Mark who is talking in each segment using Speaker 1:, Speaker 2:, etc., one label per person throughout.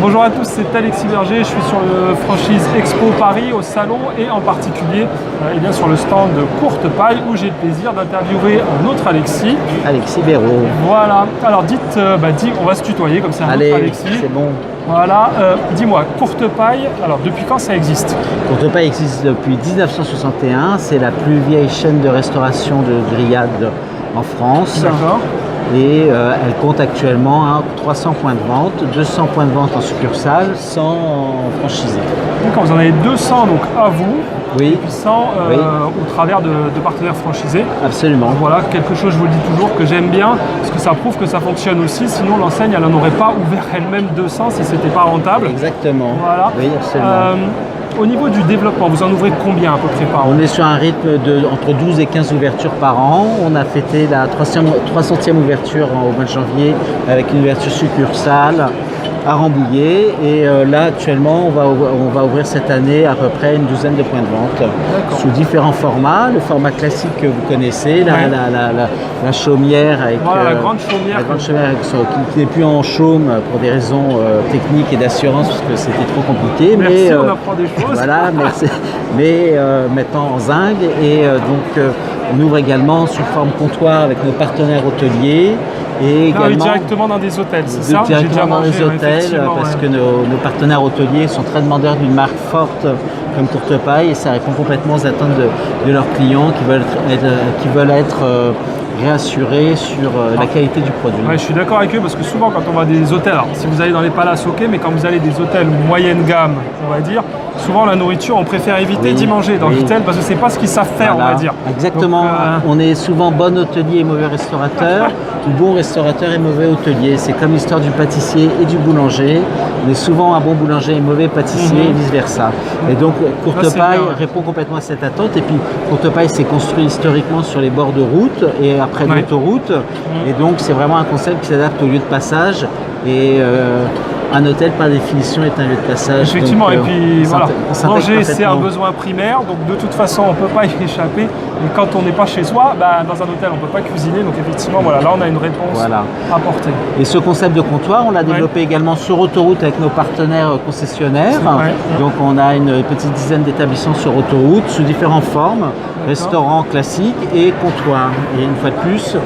Speaker 1: Bonjour à tous, c'est Alexis Berger, je suis sur le Franchise Expo Paris au salon et en particulier bien sur le stand de Courte Paille où j'ai le plaisir d'interviewer un autre Alexis.
Speaker 2: Alexis Béraud.
Speaker 1: Voilà, alors dites, on va se tutoyer comme ça, un
Speaker 2: Allez,
Speaker 1: autre Alexis.
Speaker 2: c'est bon.
Speaker 1: Voilà, dis-moi, Courte Paille, alors depuis quand ça existe?
Speaker 2: Courte Paille existe depuis 1961, c'est la plus vieille chaîne de restauration de grillades en France.
Speaker 1: D'accord.
Speaker 2: Et elle compte actuellement 300 points de vente, 200 points de vente en succursale, 100 en franchisé.
Speaker 1: D'accord, vous en avez 200 donc à vous,
Speaker 2: Oui.
Speaker 1: et puis 100
Speaker 2: Oui.
Speaker 1: au travers de partenaires franchisés.
Speaker 2: Absolument.
Speaker 1: Voilà, quelque chose, je vous le dis toujours, que j'aime bien, parce que ça prouve que ça fonctionne aussi, sinon l'enseigne, elle n'en aurait pas ouvert elle-même 200 si c'était pas rentable.
Speaker 2: Exactement.
Speaker 1: Voilà.
Speaker 2: Oui, absolument.
Speaker 1: Au niveau du développement, vous en ouvrez combien à peu près par an?
Speaker 2: On est sur un rythme de entre 12 et 15 ouvertures par an. On a fêté la 300e ouverture au mois de janvier avec une ouverture succursale à Rambouillet. Et là, actuellement, on va ouvrir cette année à peu près une douzaine de points de vente sous différents formats. Le format classique que vous connaissez, la chaumière avec
Speaker 1: voilà, la grande chaumière.
Speaker 2: La grande chaumière qui n'est plus en chaume pour des raisons techniques et d'assurance parce que c'était trop compliqué.
Speaker 1: Merci, on apprend des choses.
Speaker 2: Voilà, mais maintenant en zinc. Et on ouvre également sous forme comptoir avec nos partenaires hôteliers. Et également
Speaker 1: directement dans des hôtels, c'est ça?
Speaker 2: Directement dans des hôtels, parce que nos partenaires hôteliers sont très demandeurs d'une marque forte comme Courte Paille et ça répond complètement aux attentes de leurs clients qui veulent être réassurés sur la qualité du produit.
Speaker 1: Ouais, je suis d'accord avec eux parce que souvent quand on va des hôtels, alors si vous allez dans les palaces, ok, mais quand vous allez des hôtels moyenne gamme, on va dire, souvent la nourriture, on préfère éviter d'y manger dans l'hôtel parce que c'est pas ce qu'ils savent faire,
Speaker 2: voilà,
Speaker 1: on va dire.
Speaker 2: Exactement. Donc, on est souvent bon hôtelier et mauvais restaurateur, ou bon restaurateur et mauvais hôtelier. C'est comme l'histoire du pâtissier et du boulanger. On est souvent un bon boulanger et mauvais pâtissier et vice versa. Et donc Courte Paille répond complètement à cette attente. Et puis Courte Paille s'est construit historiquement sur les bords de route et après l'autoroute. Et donc c'est vraiment un concept qui s'adapte au lieu de passage. Et un hôtel, par définition, est un lieu de passage.
Speaker 1: Effectivement,
Speaker 2: donc,
Speaker 1: et puis voilà, manger c'est un
Speaker 2: parfaitement.
Speaker 1: besoin primaire, donc de toute façon on ne peut pas y échapper. Et quand on n'est pas chez soi, dans un hôtel on ne peut pas cuisiner, donc effectivement voilà, là on a une réponse apportée.
Speaker 2: Et ce concept de comptoir, on l'a développé également sur autoroute avec nos partenaires concessionnaires. Donc on a une petite dizaine d'établissements sur autoroute sous différentes formes, restaurants classiques et comptoirs. Et une fois de plus,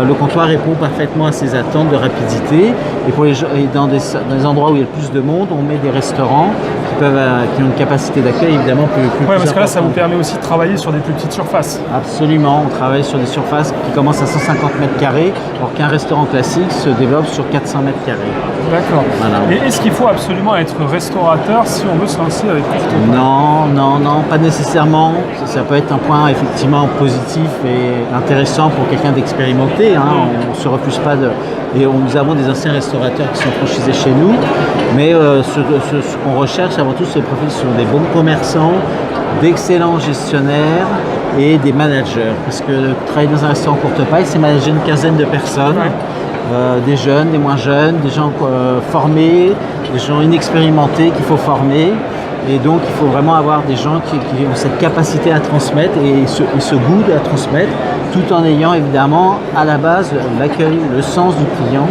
Speaker 2: le comptoir répond parfaitement à ces attentes de rapidité. Et dans des endroits où il y a le plus de monde, on met des restaurants qui ont une capacité d'accueil évidemment plus
Speaker 1: parce que là, ça vous permet aussi de travailler sur des plus petites surfaces.
Speaker 2: Absolument, on travaille sur des surfaces qui commencent à 150 mètres carrés, alors qu'un restaurant classique se développe sur 400 mètres carrés.
Speaker 1: D'accord. Voilà. Et est-ce qu'il faut absolument être restaurateur si on veut se lancer avec Courte Paille?
Speaker 2: Non, pas nécessairement. Ça peut être un point effectivement positif et intéressant pour quelqu'un d'expérimenté. On ne se refuse pas et nous avons des anciens restaurateurs qui sont franchisés chez nous, mais ce qu'on recherche avant tout, ces profils sont des bons commerçants, d'excellents gestionnaires et des managers. Parce que travailler dans un restaurant Courte Paille, c'est manager une quinzaine de personnes, des jeunes, des moins jeunes, des gens formés, des gens inexpérimentés qu'il faut former. Et donc il faut vraiment avoir des gens qui ont cette capacité à transmettre et ce goût de la transmettre, tout en ayant évidemment à la base l'accueil, le sens du client.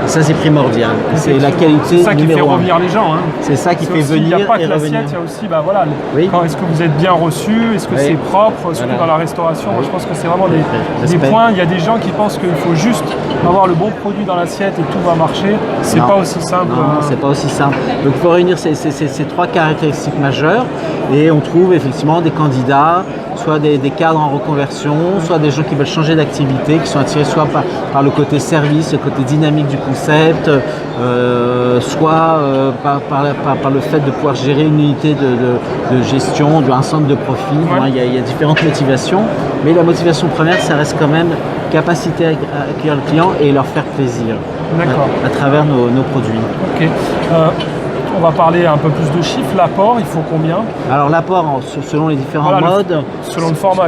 Speaker 2: Et ça c'est primordial. C'est la qualité numéro 1.
Speaker 1: C'est ça qui fait revenir les gens.
Speaker 2: C'est ça qui fait venir
Speaker 1: et revenir. Il n'y a pas que
Speaker 2: l'assiette,
Speaker 1: il y a aussi quand est-ce que vous êtes bien reçu, est-ce que c'est propre, surtout dans la restauration. Moi, je pense que c'est vraiment des points. Il y a des gens qui pensent qu'il faut juste avoir le bon produit dans l'assiette et tout va marcher. C'est pas aussi simple.
Speaker 2: Non, c'est pas aussi simple. Donc il faut réunir ces trois caractéristiques majeures et on trouve effectivement des candidats, soit des cadres en reconversion, soit des gens qui veulent changer d'activité, qui sont attirés soit par le côté service, le côté dynamique du concept, soit par le fait de pouvoir gérer une unité de gestion, un centre de profit. Il y a différentes motivations, mais la motivation première, ça reste quand même capacité à accueillir le client et leur faire plaisir à travers nos produits.
Speaker 1: Ok. On va parler un peu plus de chiffres. L'apport, il faut combien?
Speaker 2: Alors l'apport, selon les différents modes,
Speaker 1: selon le format,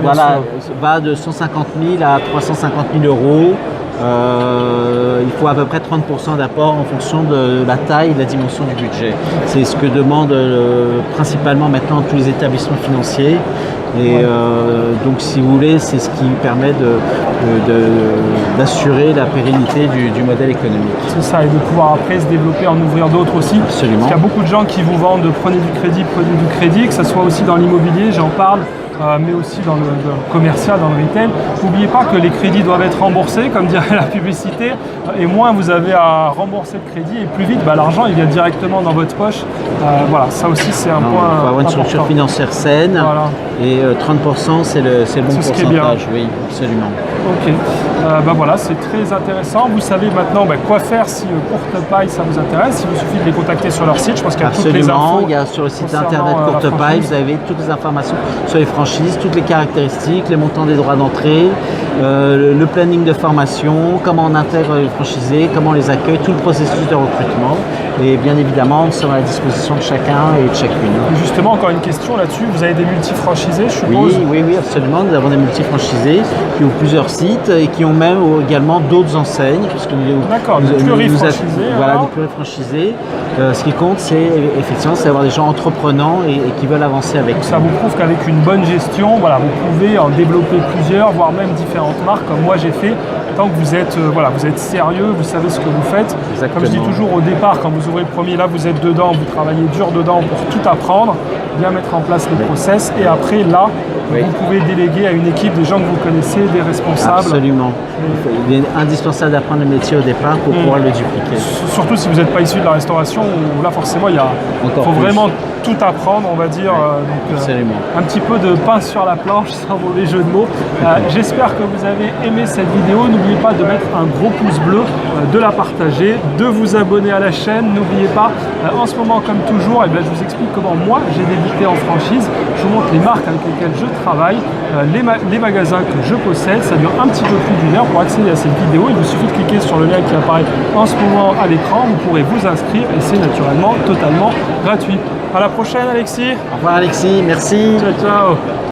Speaker 2: va de 150 000 à 350 000 euros. il faut à peu près 30% d'apport en fonction de la taille et de la dimension du budget. C'est ce que demandent principalement maintenant tous les établissements financiers. Et donc, si vous voulez, c'est ce qui permet d'assurer la pérennité du modèle économique.
Speaker 1: C'est ça, et de pouvoir après se développer, en ouvrir d'autres aussi.
Speaker 2: Absolument.
Speaker 1: Parce qu'il y a beaucoup de gens qui vous vendent prenez du crédit, que ce soit aussi dans l'immobilier, j'en parle. Mais aussi dans le commercial, dans le retail. N'oubliez pas que les crédits doivent être remboursés, comme dirait la publicité, et moins vous avez à rembourser le crédit, et plus vite, l'argent il vient directement dans votre poche. Voilà, ça aussi c'est un point important.
Speaker 2: Il faut avoir une structure financière saine, et 30% c'est le bon pourcentage, oui, absolument.
Speaker 1: Ok, voilà, c'est très intéressant. Vous savez maintenant quoi faire si Courtepaille ça vous intéresse. Il vous suffit de les contacter sur leur site. Je pense qu'il y a toutes les infos.
Speaker 2: Il y a sur le site internet Courtepaille, vous avez toutes les informations sur les franchises, toutes les caractéristiques, les montants des droits d'entrée, le planning de formation, comment on intègre les franchisés, comment on les accueille, tout le processus de recrutement. Et bien évidemment, on sera à la disposition de chacun et de chacune.
Speaker 1: Et justement, encore une question là-dessus, vous avez des multifranchisés, je suppose?
Speaker 2: Oui, absolument. Nous avons des multifranchisés qui ont plusieurs sites et qui ont même également d'autres enseignes.
Speaker 1: D'accord, des plurifranchisés.
Speaker 2: Voilà, des plurifranchisés. Ce qui compte, c'est effectivement d'avoir des gens entreprenants et qui veulent avancer avec nous.
Speaker 1: Ça vous prouve qu'avec une bonne gestion, vous pouvez en développer plusieurs, voire même différentes marques, comme moi j'ai fait. Tant que vous êtes, vous êtes sérieux, vous savez ce que vous faites.
Speaker 2: Exactement.
Speaker 1: Comme je dis toujours au départ, quand vous ouvrez le premier, là vous êtes dedans, vous travaillez dur dedans pour tout apprendre, bien mettre en place les process, et après là, vous pouvez déléguer à une équipe des gens que vous connaissez, des responsables.
Speaker 2: Absolument. Il est indispensable d'apprendre le métier au départ pour pouvoir le dupliquer.
Speaker 1: Surtout si vous n'êtes pas issu de la restauration, où là forcément il faut vraiment tout apprendre, on va dire. Un petit peu de pain sur la planche, sans mauvais jeu de mots. J'espère que vous avez aimé cette vidéo. N'oubliez pas de mettre un gros pouce bleu, de la partager, de vous abonner à la chaîne. N'oubliez pas, en ce moment comme toujours, je vous explique comment moi j'ai débuté en franchise. Je vous montre les marques avec lesquelles je travaille, les magasins que je possède. Ça dure un petit peu plus d'une heure. Pour accéder à cette vidéo, il vous suffit de cliquer sur le lien qui apparaît en ce moment à l'écran. Vous pourrez vous inscrire et c'est naturellement totalement gratuit. À la prochaine Alexis.
Speaker 2: Au revoir Alexis, merci.
Speaker 1: Ciao, ciao.